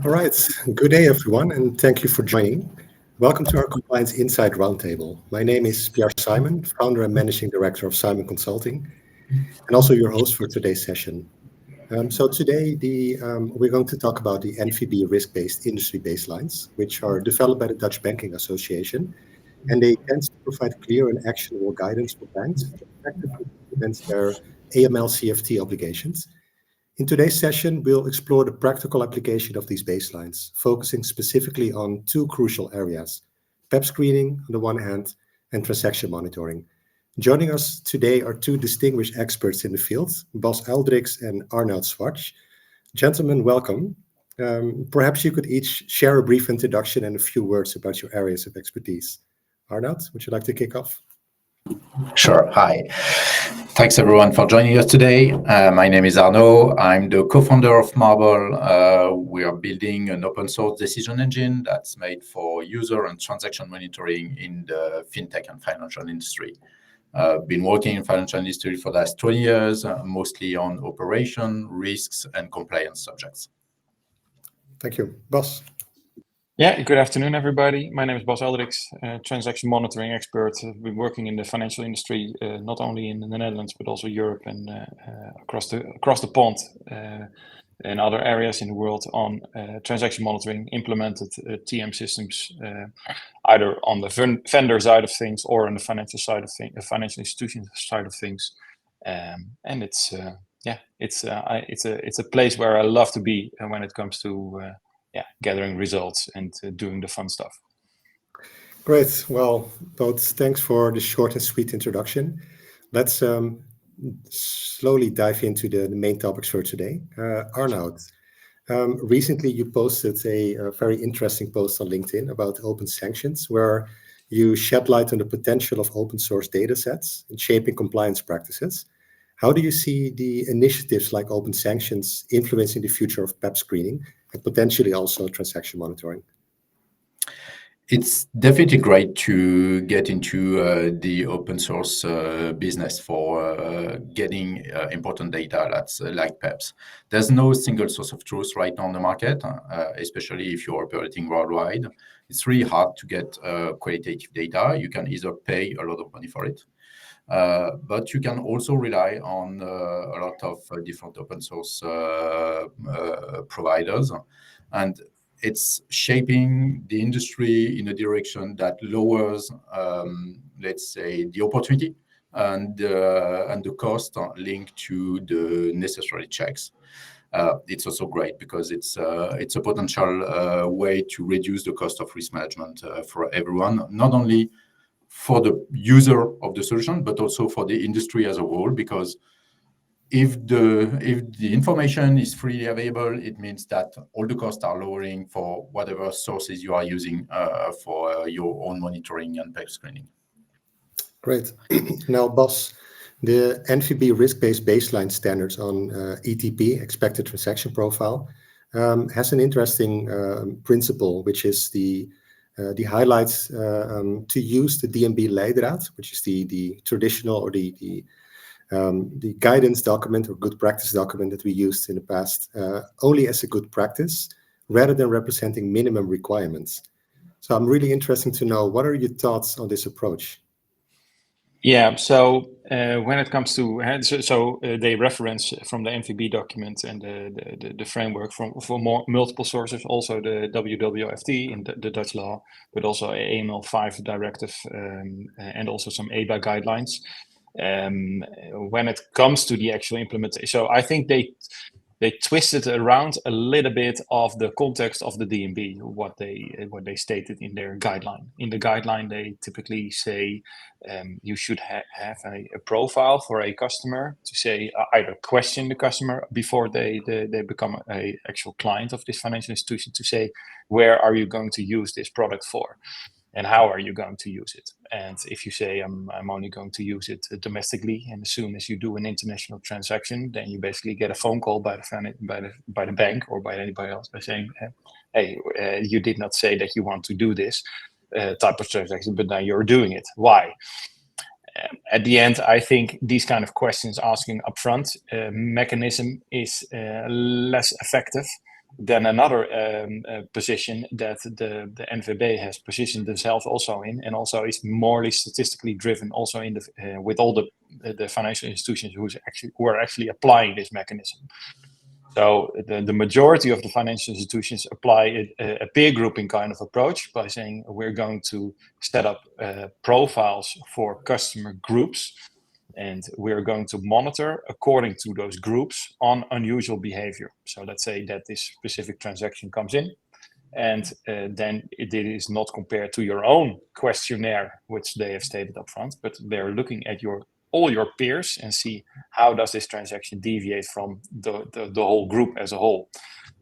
All right. Good day, everyone, and thank you for joining. Welcome to our Compliance Insight Roundtable. My name is Pierre Simon, founder and managing director of Simon Consulting, and also your host for today's session. So today, we're going to talk about the NVB Risk-Based Industry Baselines, which are developed by the Dutch Banking Association, and they tend to provide clear and actionable guidance for banks to effectively implement their AML-CFT obligations. In today's session, we'll explore the practical application of these baselines, focusing specifically on two crucial areas: PEP screening on the one hand and transaction monitoring. Joining us today are two distinguished experts in the field, Bas Uildriks and Arnaud Schwartz. Gentlemen, welcome. Perhaps you could each share a brief introduction and a few words about your areas of expertise. Arnaud, would you like to kick off? Sure. Hi. Thanks, everyone, for joining us today. My name is Arnaud. I'm the co-founder of Marble. We are building an open source decision engine that's made for user and transaction monitoring in the fintech and financial industry. Been working in financial industry for the last 20 years, mostly on operation, risks, and compliance subjects. Thank you. Bas? Yeah, good afternoon, everybody. My name is Bas Uildriks, transaction monitoring expert. I've been working in the financial industry, not only in the Netherlands, but also Europe and across the pond and other areas in the world on transaction monitoring, implemented TM systems, either on the vendor side of things or on the financial side of things, the financial institution side of things. And it's a place where I love to be when it comes to gathering results and doing the fun stuff. Great. Well, both thanks for the short and sweet introduction. Let's slowly dive into the main topics for today. Arnaud, recently you posted a very interesting post on LinkedIn about open sanctions, where you shed light on the potential of open source data sets in shaping compliance practices. How do you see the initiatives like open sanctions influencing the future of PEP screening and potentially also transaction monitoring? It's definitely great to get into the open source business for getting important data that's like PEPs. There's no single source of truth right now on the market, especially if you're operating worldwide. It's really hard to get qualitative data. You can either pay a lot of money for it, but you can also rely on a lot of different open source providers. And it's shaping the industry in a direction that lowers, let's say, the opportunity and the cost linked to the necessary checks. It's also great because it's a potential way to reduce the cost of risk management for everyone, not only for the user of the solution, but also for the industry as a whole, because if the information is freely available, it means that all the costs are lowering for whatever sources you are using for your own monitoring and PEP screening. Great. Now, Bas, the NVB risk-based baseline standards on ETP, expected transaction profile, has an interesting principle, which is the highlights to use the DNB leidraad, which is the traditional or the guidance document or good practice document that we used in the past, only as a good practice rather than representing minimum requirements. So I'm really interested to know, what are your thoughts on this approach? Yeah, so when it comes to, they reference from the NVB document and the framework for multiple sources, also the Wwft in the Dutch law, but also AML5 directive and also some EBA guidelines. When it comes to the actual implementation, so I think they twisted around a little bit of the context of the DNB, what they stated in their guideline. In the guideline, they typically say you should have a profile for a customer to say either question the customer before they become a actual client of this financial institution, to say, where are you going to use this product for? And how are you going to use it? And if you say I'm only going to use it domestically, and as soon as you do an international transaction, then you basically get a phone call by the bank or by anybody else by saying, hey, you did not say that you want to do this type of transaction, but now you're doing it. Why? At the end, I think these kind of questions asking upfront mechanism is less effective than another position that the NVB has positioned themselves also in, and also is morely statistically driven also in the with all the financial institutions who are actually applying this mechanism. So the majority of the financial institutions apply a peer grouping kind of approach by saying we're going to set up profiles for customer groups, and we're going to monitor according to those groups on unusual behavior. So let's say that this specific transaction comes in, and then it is not compared to your own questionnaire, which they have stated up front, but they're looking at all your peers and see how does this transaction deviate from the whole group as a whole.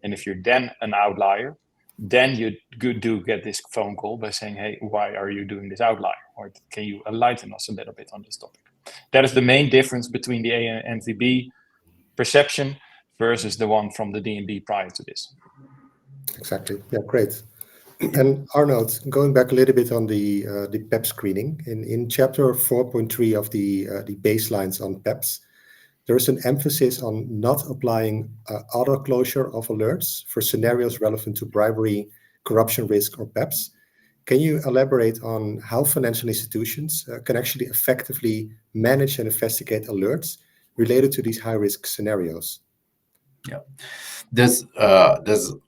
And if you're then an outlier, then you do get this phone call by saying, hey, why are you doing this outlier? Or can you enlighten us a little bit on this topic? That is the main difference between the NVB perception versus the one from the DNB prior to this. Exactly. Yeah, great. And Arnaud, going back a little bit on the PEP screening, in chapter 4.3 of the baselines on PEPs, there is an emphasis on not applying auto closure of alerts for scenarios relevant to bribery, corruption risk, or PEPs. Can you elaborate on how financial institutions can actually effectively manage and investigate alerts related to these high-risk scenarios? Yeah, there's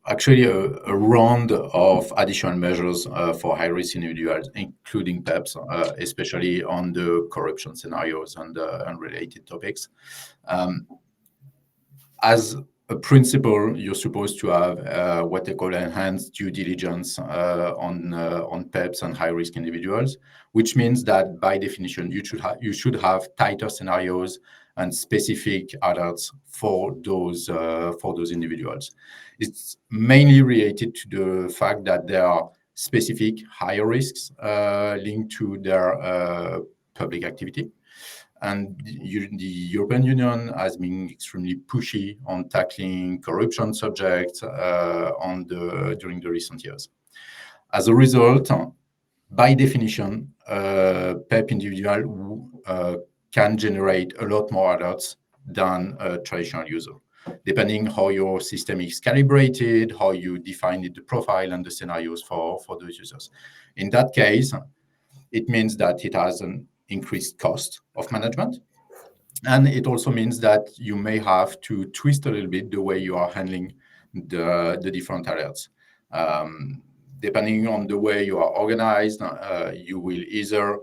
actually a round of additional measures for high-risk individuals, including PEPs, especially on the corruption scenarios and related topics. As a principle, you're supposed to have what they call enhanced due diligence on PEPs and high-risk individuals, which means that by definition you should have tighter scenarios and specific alerts for those individuals. It's mainly related to the fact that there are specific higher risks linked to their public activity. And the European Union has been extremely pushy on tackling corruption subjects during the recent years. As a result, by definition, PEP individual can generate a lot more alerts than a traditional user, depending how your system is calibrated, how you define the profile and the scenarios for those users. In that case, it means that it has an increased cost of management. And it also means that you may have to twist a little bit the way you are handling the different alerts. Depending on the way you are organized, you will either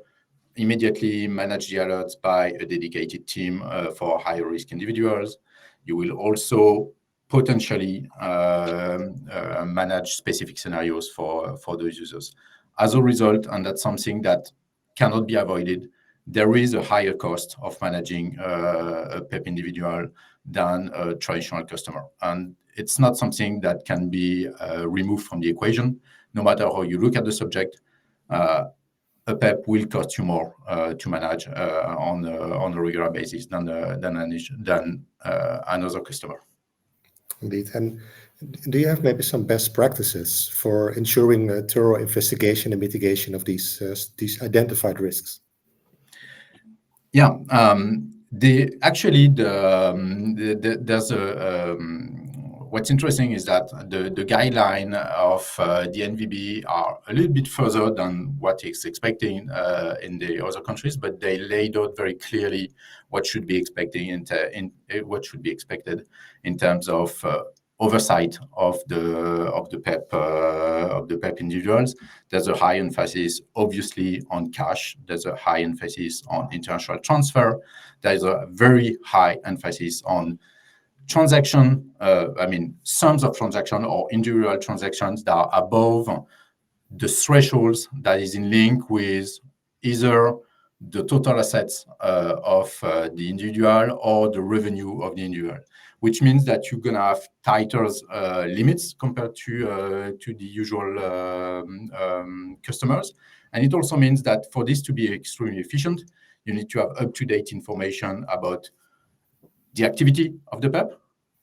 immediately manage the alerts by a dedicated team for higher risk individuals. You will also potentially manage specific scenarios for those users. As a result, and that's something that cannot be avoided, there is a higher cost of managing a PEP individual than a traditional customer. And it's not something that can be removed from the equation. No matter how you look at the subject, a PEP will cost you more to manage on a regular basis than another customer. Indeed. And do you have maybe some best practices for ensuring a thorough investigation and mitigation of these identified risks? Yeah, there's what's interesting is that the guideline of the NVB are a little bit further than what is expecting in the other countries, but they laid out very clearly what should be expected in terms of oversight of the PEP individuals. There's a high emphasis, obviously, on cash. There's a high emphasis on international transfer. There's a very high emphasis on transaction, sums of transaction or individual transactions that are above the thresholds that is in link with either the total assets of the individual or the revenue of the individual, which means that you're going to have tighter limits compared to the usual customers. And it also means that for this to be extremely efficient, you need to have up-to-date information about the activity of the PEP,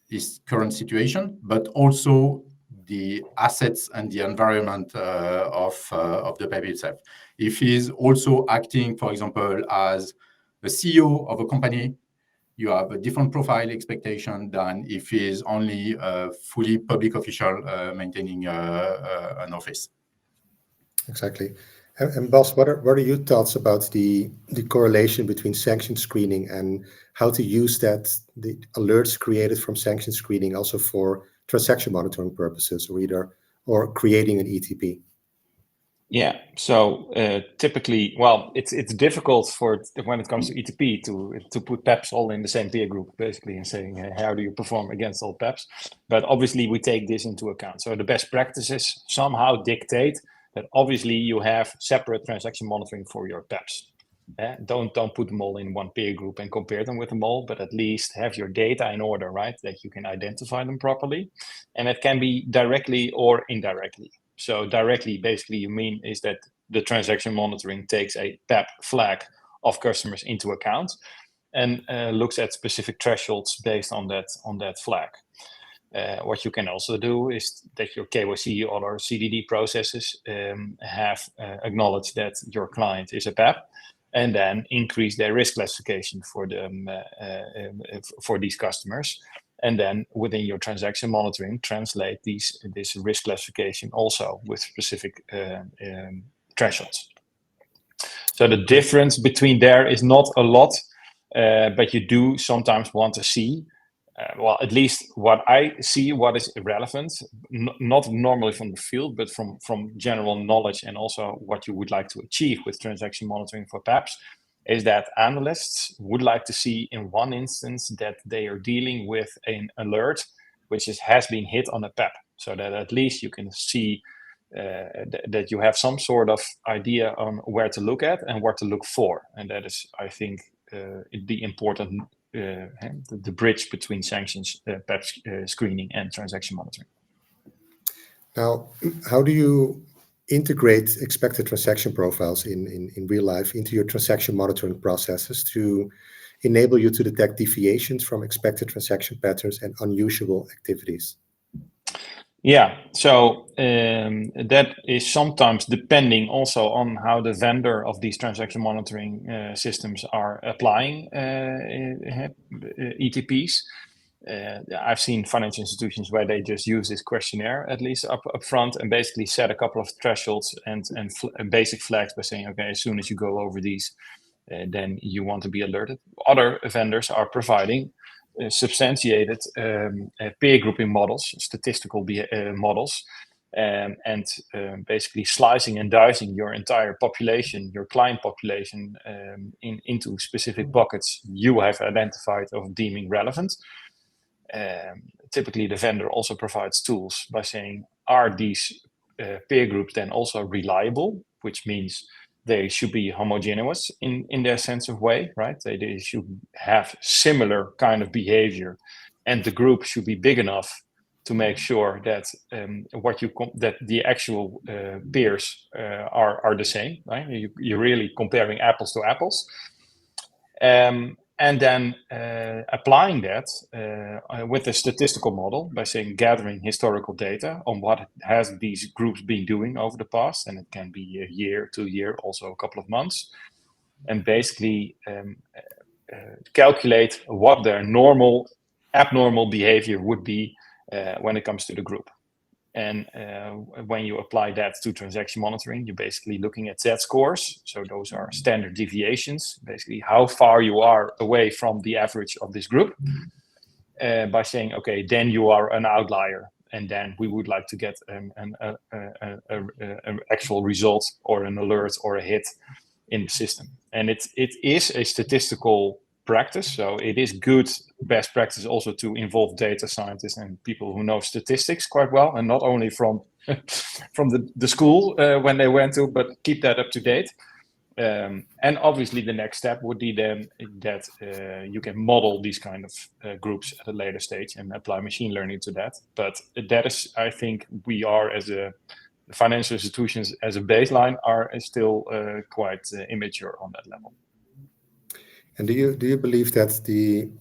its current situation, but also the assets and the environment of the PEP itself. If he's also acting, for example, as the CEO of a company, you have a different profile expectation than if he's only a fully public official maintaining an office. Exactly. And Bas, what are your thoughts about the correlation between sanction screening and how to use the alerts created from sanction screening also for transaction monitoring purposes, or creating an ETP? Yeah, so typically, well, it's difficult when it comes to ETP to put PEPs all in the same peer group, basically, and saying how do you perform against all PEPs. But obviously, we take this into account. So the best practices somehow dictate that obviously you have separate transaction monitoring for your PEPs. Don't put them all in one peer group and compare them with them all, but at least have your data in order, right? That you can identify them properly, and it can be directly or indirectly. So directly, basically, you mean is that the transaction monitoring takes a PEP flag of customers into account and looks at specific thresholds based on that flag. What you can also do is that your KYC or CDD processes have acknowledged that your client is a PEP, and then increase their risk classification for them for these customers. And then within your transaction monitoring, translate this risk classification also with specific thresholds. So the difference between there is not a lot, but you do sometimes want to see, well, at least what I see, what is relevant, not normally from the field, but from general knowledge, and also what you would like to achieve with transaction monitoring for PEPs, is that analysts would like to see in one instance that they are dealing with an alert which has been hit on a PEP, so that at least you can see that you have some sort of idea on where to look at and what to look for. And that is, I think, the important the bridge between sanctions, PEP screening, and transaction monitoring. Now, how do you integrate expected transaction profiles in real life into your transaction monitoring processes to enable you to detect deviations from expected transaction patterns and unusual activities? Yeah, so that is sometimes depending also on how the vendor of these transaction monitoring systems are applying ETPs. I've seen financial institutions where they just use this questionnaire at least up front and basically set a couple of thresholds and basic flags by saying, okay, as soon as you go over these, then you want to be alerted. Other vendors are providing substantiated peer grouping models, statistical models, and basically slicing and dicing your entire population, your client population, into specific buckets you have identified of deeming relevant. Typically, the vendor also provides tools by saying, are these peer groups then also reliable, which means they should be homogeneous in their sense of way, right? They should have similar kind of behavior, and the group should be big enough to make sure that that the actual peers are the same, right? You're really comparing apples to apples. And then applying that with a statistical model by saying gathering historical data on what has these groups been doing over the past, and it can be a year, 2 years, also a couple of months, and basically calculate what their abnormal behavior would be when it comes to the group. And when you apply that to transaction monitoring, you're basically looking at Z-scores. So those are standard deviations, basically how far you are away from the average of this group, by saying, okay, then you are an outlier. And then we would like to get an actual result or an alert or a hit in the system. And it is a statistical practice. So it is good best practice also to involve data scientists and people who know statistics quite well, and not only from the school when they went to, but keep that up to date. And obviously the next step would be then that you can model these kind of groups at a later stage and apply machine learning to that. But that is, I think, we are as a financial institutions as a baseline are still quite immature on that level. And do you believe that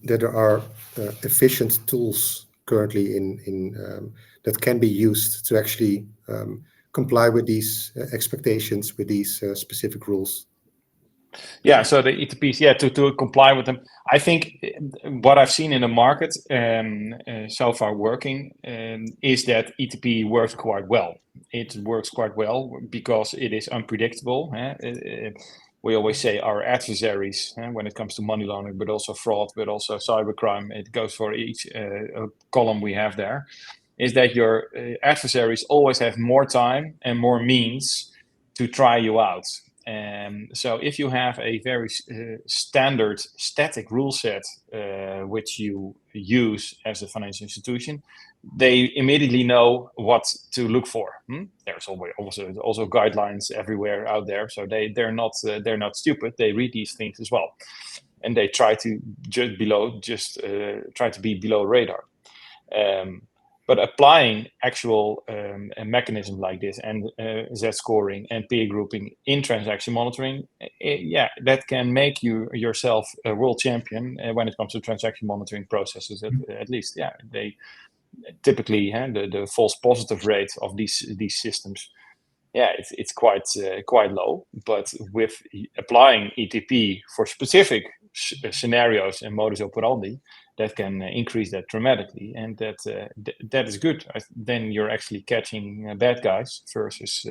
there are efficient tools currently that can be used to actually comply with these expectations, with these specific rules? Yeah, so the ETPs, to comply with them. I think what I've seen in the market so far working is that ETP works quite well. It works quite well because it is unpredictable. We always say our adversaries, when it comes to money laundering, but also fraud, but also cybercrime, it goes for each column we have there, is that your adversaries always have more time and more means to try you out. So if you have a very standard static rule set which you use as a financial institution, they immediately know what to look for. There's always also guidelines everywhere out there, so they're not stupid. They read these things as well, and they try to try to be below radar. But applying actual mechanisms like this and Z-scoring and peer grouping in transaction monitoring, that can make you yourself a world champion when it comes to transaction monitoring processes. At least, they typically the false positive rate of these systems, it's quite low. But with applying ETP for specific scenarios and modus operandi, that can increase that dramatically, and that is good. Then you're actually catching bad guys versus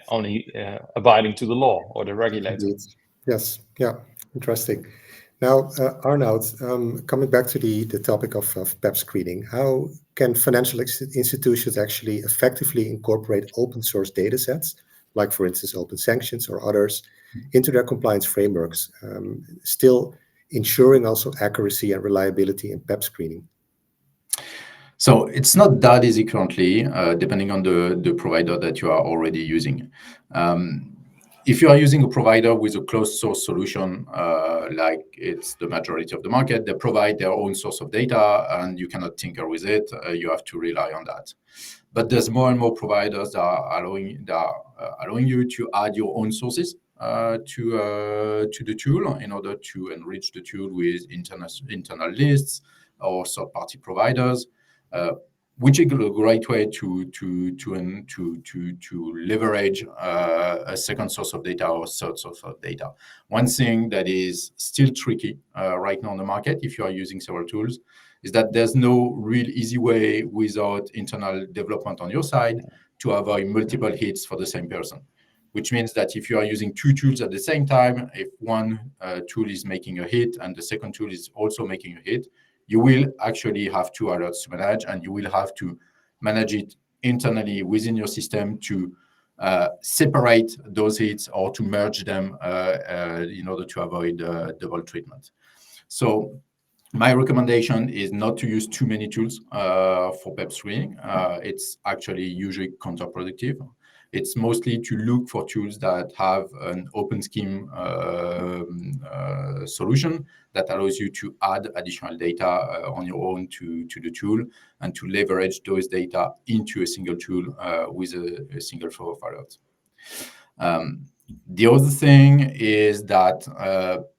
only abiding to the law or the regulator. Indeed. Yes, yeah, interesting. Now, Arnaud, coming back to the topic of PEP screening, how can financial institutions actually effectively incorporate open source data sets, like for instance open sanctions or others, into their compliance frameworks, still ensuring also accuracy and reliability in PEP screening? So it's not that easy currently, depending on the provider that you are already using. If you are using a provider with a closed source solution, like it's the majority of the market, they provide their own source of data and you cannot tinker with it. You have to rely on that. But there's more and more providers that are allowing you to add your own sources to the tool in order to enrich the tool with internal lists or third-party providers, which is a great way to leverage a second source of data or third source of data. One thing that is still tricky right now on the market, if you are using several tools, is that there's no real easy way without internal development on your side to avoid multiple hits for the same person. Which means that if you are using two tools at the same time, if one tool is making a hit and the second tool is also making a hit, you will actually have two alerts to manage, and you will have to manage it internally within your system to separate those hits or to merge them in order to avoid double treatment. So my recommendation is not to use too many tools for PEP screening. It's actually usually counterproductive. It's mostly to look for tools that have an open scheme solution that allows you to add additional data on your own to the tool and to leverage those data into a single tool with a single flow of alerts. The other thing is that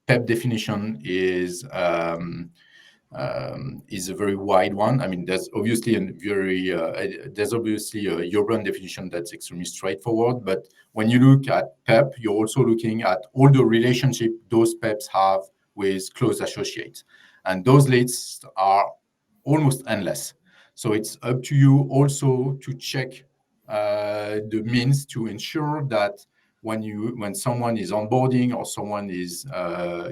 PEP definition is a very wide one. I mean, there's obviously a European definition that's extremely straightforward. But when you look at PEP, you're also looking at all the relationship those PEPs have with close associates, and those lists are almost endless. So it's up to you also to check the means to ensure that when someone is onboarding or someone is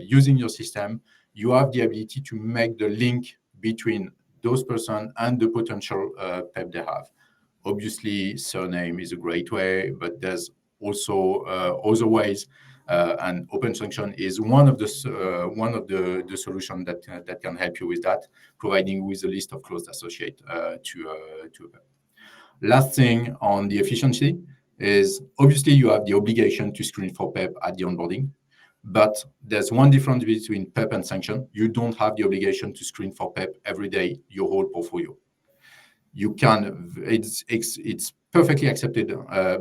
using your system, you have the ability to make the link between those person and the potential PEP they have. Obviously, surname is a great way, but there's also other ways, and Open Sanction is one of the solutions that can help you with that, providing with a list of close associates to PEP. Last thing on the efficiency is obviously you have the obligation to screen for PEP at the onboarding. But there's one difference between PEP and sanction. You don't have the obligation to screen for PEP every day, your whole portfolio. You can, it's perfectly accepted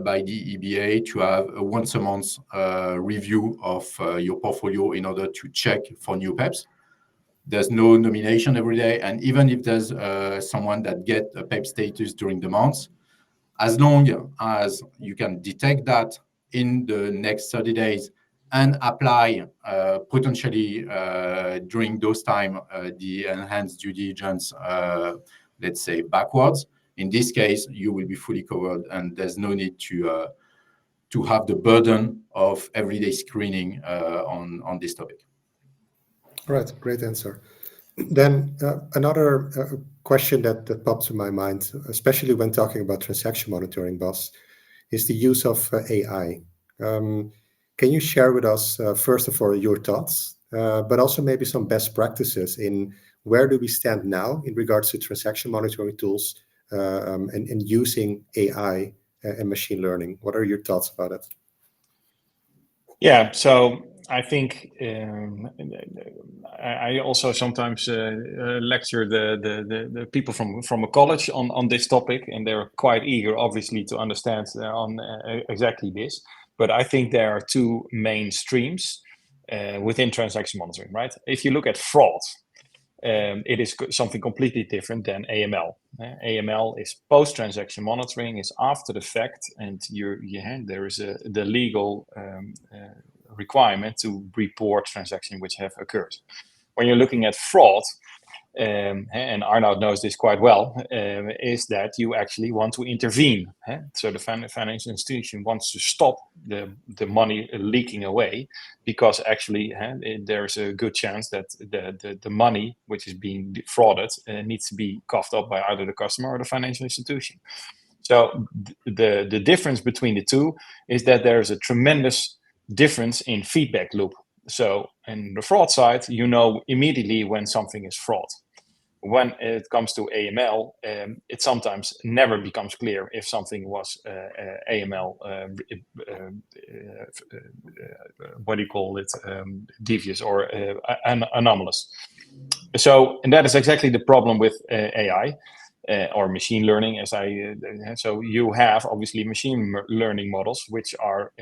by the EBA to have a once a month review of your portfolio in order to check for new PEPs. There's no nomination every day. And even if there's someone that get a PEP status during the month, as long as you can detect that in the next 30 days and apply potentially during those time the enhanced due diligence, let's say backwards, in this case, you will be fully covered and there's no need to have the burden of everyday screening on this topic. All right, great answer. Then another question that pops in my mind, especially when talking about transaction monitoring, Bas, is the use of AI. Can you share with us, first of all, your thoughts, but also maybe some best practices in where do we stand now in regards to transaction monitoring tools and using AI and machine learning? What are your thoughts about it? Yeah, so I think I also sometimes lecture the people from a college on this topic, and they're quite eager, obviously, to understand on exactly this. But I think there are two main streams within transaction monitoring, right? If you look at fraud, it is something completely different than AML. AML is post-transaction monitoring, is after the fact, and there is the legal requirement to report transactions which have occurred. When you're looking at fraud, and Arnaud knows this quite well, is that you actually want to intervene. So the financial institution wants to stop the money leaking away, because actually there's a good chance that the money which is being defrauded needs to be coughed up by either the customer or the financial institution. So the difference between the two is that there's a tremendous difference in feedback loop. So in the fraud side, you know immediately when something is fraud. When it comes to AML, it sometimes never becomes clear if something was AML, what do you call it, devious or anomalous. So, and that is exactly the problem with AI. Or machine learning, so you have obviously machine learning models which are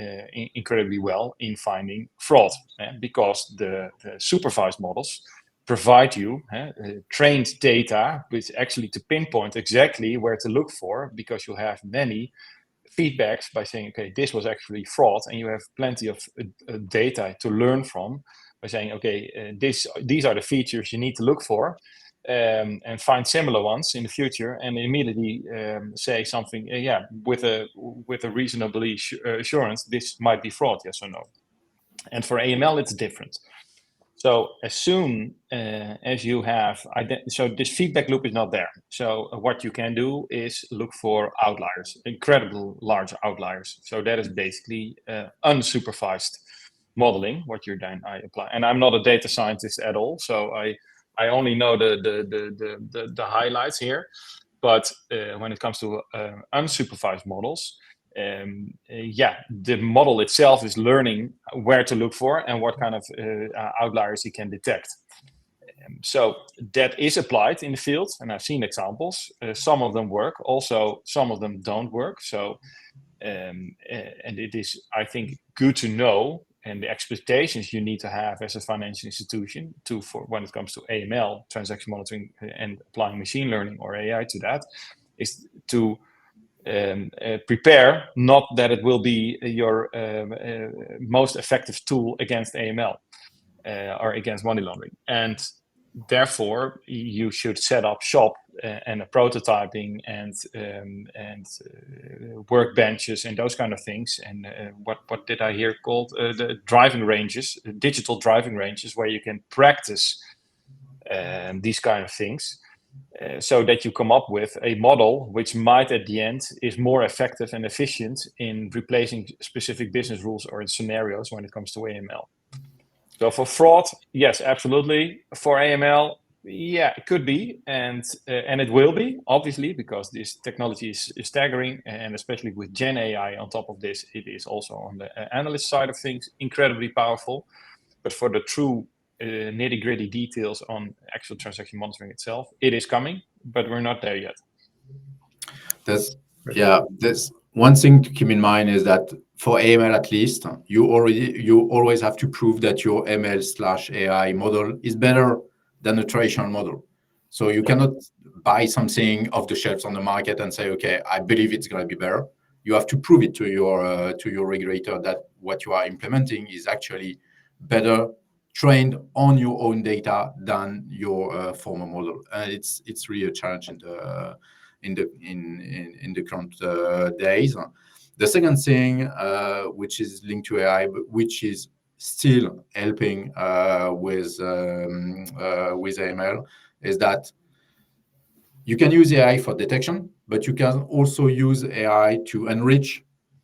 incredibly well in finding fraud, because the supervised models provide you trained data which actually to pinpoint exactly where to look for, because you have many feedbacks by saying, okay, this was actually fraud, and you have plenty of data to learn from by saying, okay, these are the features you need to look for. And find similar ones in the future, and immediately say something, with a reasonably assurance, this might be fraud, yes or no. And for AML, it's different. So as soon as you have, so this feedback loop is not there. So what you can do is look for outliers, incredible large outliers. So that is basically unsupervised modeling, what you're then apply. And I'm not a data scientist at all, so I only know the highlights here, but when it comes to unsupervised models, the model itself is learning where to look for and what kind of outliers it can detect. So that is applied in the field, and I've seen examples. Some of them work, also some of them don't work. So, and it is, I think, good to know, and the expectations you need to have as a financial institution for when it comes to AML, transaction monitoring, and applying machine learning or AI to that, is to prepare, not that it will be your most effective tool against AML or against money laundering. And therefore, you should set up shop and a prototyping and workbenches and those kind of things. And what did I hear called the driving ranges, digital driving ranges, where you can practice these kind of things, so that you come up with a model which might at the end is more effective and efficient in replacing specific business rules or in scenarios when it comes to AML. So for fraud, yes, absolutely. For AML, yeah, it could be, and it will be, obviously, because this technology is staggering, and especially with Gen AI on top of this, it is also on the analyst side of things incredibly powerful. But for the true nitty-gritty details on actual transaction monitoring itself, it is coming, but we're not there yet. There's one thing to keep in mind is that for AML at least, you always have to prove that your ML/AI model is better than a traditional model. So you cannot buy something off the shelves on the market and say, okay, I believe it's going to be better. You have to prove it to your regulator that what you are implementing is actually better trained on your own data than your former model. And it's really a challenge in the current days. The second thing, which is linked to AI, but which is still helping with AML, is that you can use AI for detection, but you can also use AI to enrich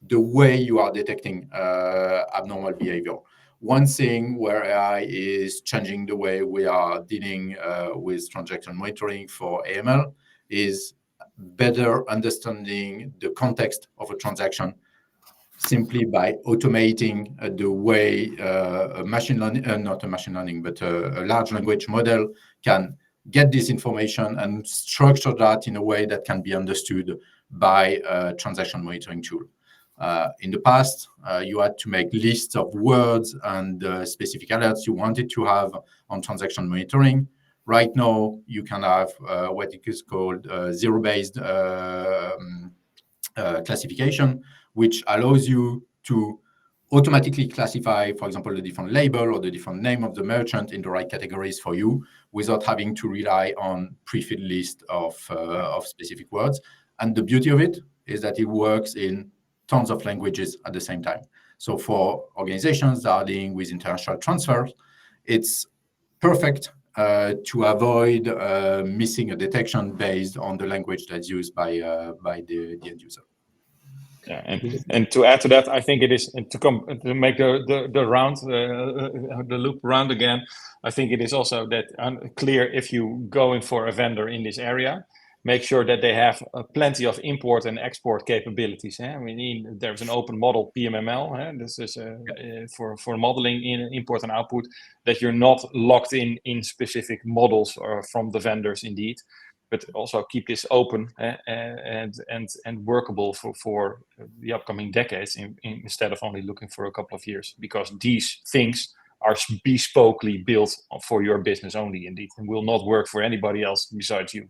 the way you are detecting abnormal behavior. One thing where AI is changing the way we are dealing with transaction monitoring for AML is better understanding the context of a transaction simply by automating the way a machine learning, not a machine learning, but a large language model can get this information and structure that in a way that can be understood by a transaction monitoring tool. In the past, you had to make lists of words and specific alerts you wanted to have on transaction monitoring. Right now, you can have what is called zero-based classification, which allows you to automatically classify, for example, the different label or the different name of the merchant in the right categories for you without having to rely on pre-filled list of specific words. And the beauty of it is that it works in tons of languages at the same time. So for organizations that are dealing with international transfers, it's perfect to avoid missing a detection based on the language that's used by the end user. Yeah, and to add to that, I think it is to make the round, the loop round again. I think it is also that clear if you go in for a vendor in this area, make sure that they have plenty of import and export capabilities. I mean, there's an open model PMML. This is for modeling in import and output. That you're not locked in specific models or from the vendors, indeed. But also keep this open and workable for the upcoming decades instead of only looking for a couple of years, because these things are bespokely built for your business only, indeed, and will not work for anybody else besides you.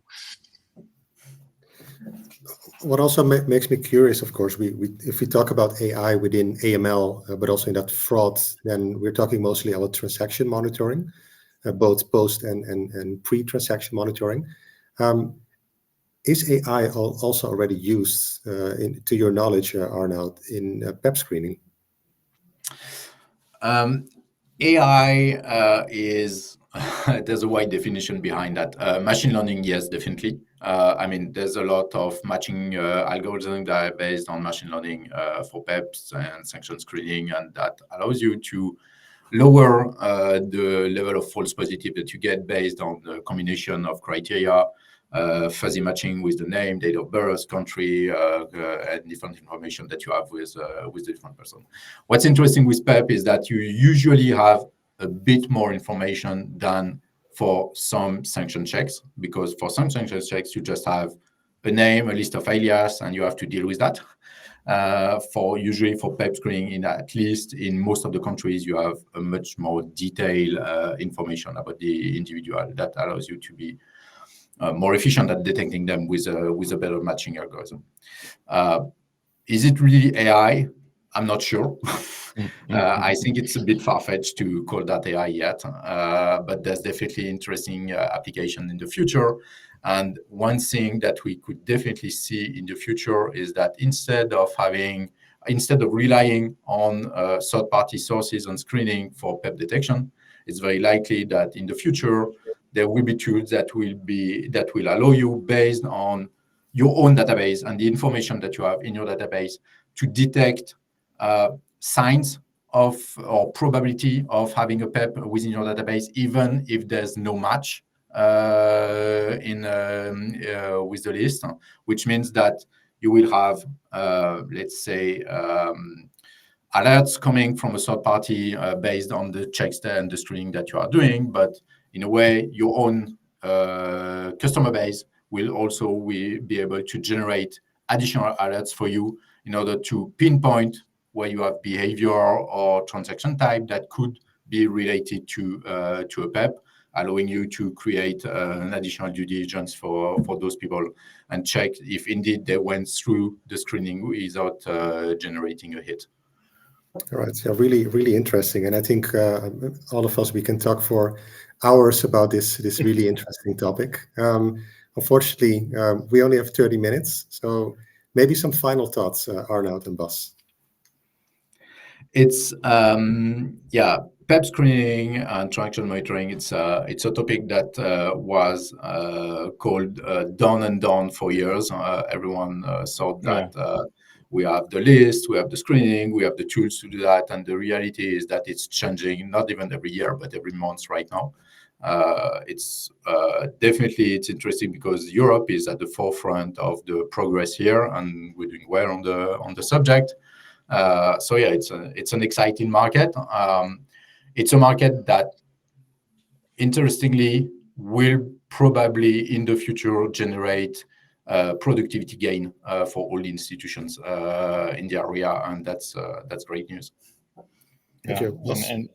What also makes me curious, of course, if we talk about AI within AML, but also in that fraud, then we're talking mostly about transaction monitoring, both post and pre-transaction monitoring. Is AI also already used, to your knowledge, Arnaud, in PEP screening? AI is, there's a wide definition behind that. Machine learning, yes, definitely. I mean, there's a lot of matching algorithms that are based on machine learning for PEPs and sanction screening, and that allows you to lower the level of false positive that you get based on the combination of criteria, fuzzy matching with the name, date of birth, country, and different information that you have with the different person. What's interesting with PEP is that you usually have a bit more information than for some sanction checks, because for some sanction checks, you just have a name, a list of alias, and you have to deal with that. Usually for PEP screening, at least in most of the countries, you have a much more detailed information about the individual that allows you to be more efficient at detecting them with a better matching algorithm. Is it really AI? I'm not sure. I think it's a bit far-fetched to call that AI yet, but there's definitely interesting application in the future. And one thing that we could definitely see in the future is that instead of relying on third-party sources and screening for PEP detection, it's very likely that in the future there will be tools that will allow you, based on your own database and the information that you have in your database, to detect signs of or probability of having a PEP within your database, even if there's no match with the list, which means that you will have, let's say, alerts coming from a third party based on the checks and the screening that you are doing, but in a way, your own customer base will also be able to generate additional alerts for you in order to pinpoint where you have behavior or transaction type that could be related to a PEP, allowing you to create an additional due diligence for those people and check if indeed they went through the screening without generating a hit. All right, so really, really interesting, and I think all of us, we can talk for hours about this really interesting topic. Unfortunately, we only have 30 minutes, so maybe some final thoughts, Arnaud and Bas. It's PEP screening and transaction monitoring. It's a topic that was called done and done for years. Everyone thought that we have the list, we have the screening, we have the tools to do that, and the reality is that it's changing, not even every year, but every month right now. It's definitely interesting because Europe is at the forefront of the progress here, and we're doing well on the subject. So yeah, it's an exciting market. It's a market that, interestingly, will probably in the future generate productivity gain for all the institutions in the area, and that's great news. Thank you. And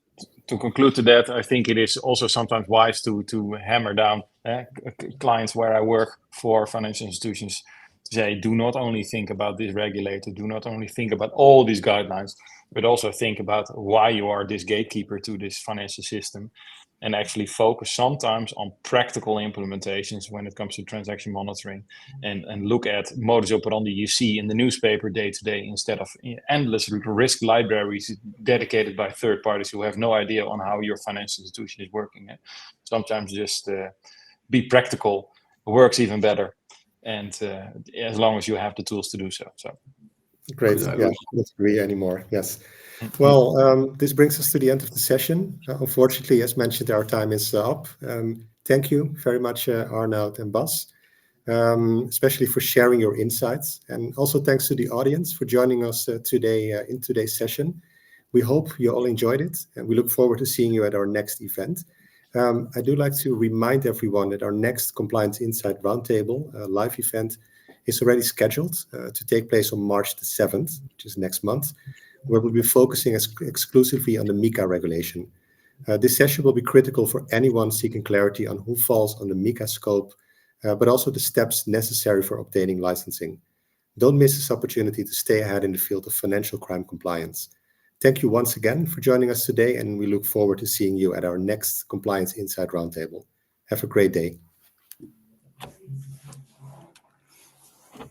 to conclude to that, I think it is also sometimes wise to hammer down clients where I work for financial institutions to say, do not only think about this regulator, do not only think about all these guidelines, but also think about why you are this gatekeeper to this financial system, and actually focus sometimes on practical implementations when it comes to transaction monitoring, and look at modus operandi you see in the newspaper day to day, instead of endless risk libraries dedicated by third parties who have no idea on how your financial institution is working. Sometimes just be practical works even better, and as long as you have the tools to do so. Great. Yeah, let's agree anymore. Yes. Well, this brings us to the end of the session. Unfortunately, as mentioned, our time is up. Thank you very much, Arnaud and Bas, especially for sharing your insights. And also thanks to the audience for joining us today in today's session. We hope you all enjoyed it, and we look forward to seeing you at our next event. I do like to remind everyone that our next Compliance Insight Roundtable live event is already scheduled to take place on March the 7th, which is next month, where we'll be focusing exclusively on the MiCA regulation. This session will be critical for anyone seeking clarity on who falls on the MiCA scope, but also the steps necessary for obtaining licensing. Don't miss this opportunity to stay ahead in the field of financial crime compliance. Thank you once again for joining us today, and we look forward to seeing you at our next Compliance Insight Roundtable. Have a great day.